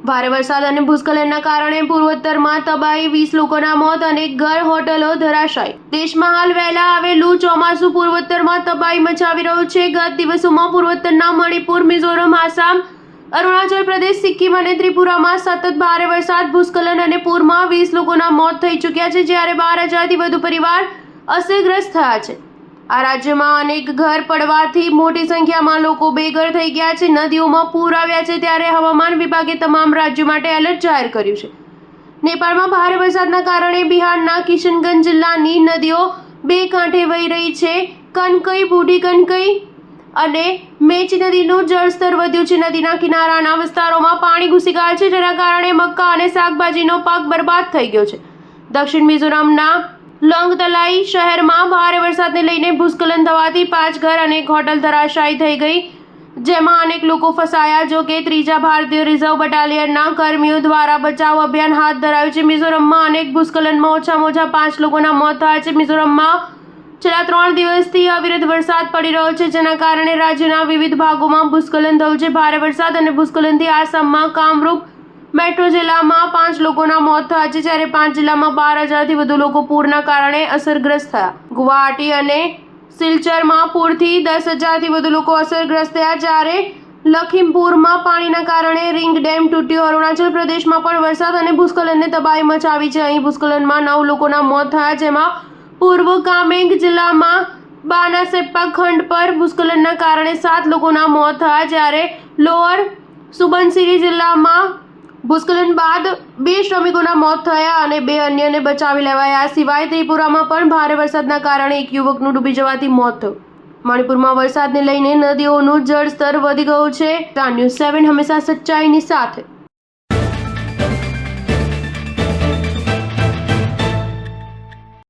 ભારે વરસાદ અને ભૂસ્ખલનના કારણે પૂર્વોત્તરમાં તબાહી, 20 લોકોના મોત અને ઘર, હોટલો ધરાશાયી. દેશમાં હાલ વહેલા આવેલું ચોમાસું પૂર્વોત્તરમાં તબાહી મચાવી રહ્યું છે. ગત દિવસોમાં પૂર્વોત્તરના મણિપુર, મિઝોરમ, આસામ, અરુણાચલ પ્રદેશ, સિક્કિમ અને ત્રિપુરામાં સતત ભારે વરસાદ, ભૂસ્ખલન અને પૂરમાં 20 લોકોના મોત થઈ ચૂક્યા છે, જ્યારે 12,000થી વધુ પરિવાર અસરગ્રસ્ત થયા છે. આ રાજ્યમાં અનેક ઘર પડવાથી મોટી સંખ્યામાં લોકો બેઘર થઈ ગયા છે. નદીઓમાં પૂર આવ્યા છે, ત્યારે હવામાન વિભાગે તમામ રાજ્યો માટે એલર્ટ જાહેર કર્યું છે. નેપાળમાં ભારે વરસાદના કારણે બિહારના કિશનગંજ જિલ્લાની નદીઓ બે કાંઠે વહી રહી છે. કનકઈ, બૂઢી કનકઈ અને મેચ નદીનું જળસ્તર વધ્યું છે. નદીના કિનારાના વિસ્તારોમાં પાણી ઘૂસી ગયા છે, જેના કારણે મક્કા અને શાકભાજીનો પાક બરબાદ થઈ ગયો છે. દક્ષિણ મિઝોરમના લોંગતલાઈ શહેરમાં ભારે વરસાદને લઈને ભૂસ્ખલન થવાથી 5 ઘર અને એક હોટલ ધરાશાયી થઈ ગઈ, જેમાં અનેક લોકો ફસાયા. જો કે ત્રીજા ભારતીય રિઝર્વ બટાલિયનના કર્મીઓ દ્વારા બચાવ અભિયાન હાથ ધરાયું છે. મિઝોરમમાં અનેક ભૂસ્ખલનમાં ઓછામાં ઓછા 5 લોકોના મોત થયા છે. મિઝોરમમાં છેલ્લા 3 દિવસથી અવિરત વરસાદ પડી રહ્યો છે, જેના કારણે રાજ્યના વિવિધ ભાગોમાં ભૂસ્ખલન થયું છે. ભારે વરસાદ અને ભૂસ્ખલનથી આસામમાં કામરૂપ મેટ્રો જિલ્લામાં 5 લોકોના મોત થયા છે, જ્યારે 5 જિલ્લામાં 12,000થી વધુ લોકો પૂરના કારણે અસરગ્રસ્ત થયા. ગુવાહાટી અને સિલચરમાં પૂરથી 10,000થી વધુ લોકો અસરગ્રસ્ત થયા, જ્યારે લખીમપુરમાં પાણીના કારણે રિંગ ડેમ તૂટ્યો. અરુણાચલ પ્રદેશમાં પણ વરસાદ અને ભૂસ્ખલનને તબાહી મચાવી છે. અહીં ભૂસ્ખલનમાં 9 લોકોના મોત થયા, જેમાં પૂર્વ કામેંગ જિલ્લામાં બાનાસેપ્પા ખંડ પર ભૂસ્ખલનના કારણે 7 લોકોના મોત થયા, જ્યારે લોઅર સુબનસિરી જિલ્લામાં ભૂસ્ખલન બાદ 2 શ્રમિકોના મોત થયા અને 2 અન્યને બચાવી લેવાયા. આ સિવાય ત્રિપુરામાં પણ ભારે વરસાદના કારણે એક યુવકનું ડૂબી જવાથી મોત થયું. મણિપુરમાં વરસાદને લઈને નદીઓનું જળસ્તર વધી ગયું છે. ન્યૂઝ 7 હંમેશા સચ્ચાઈની સાથે.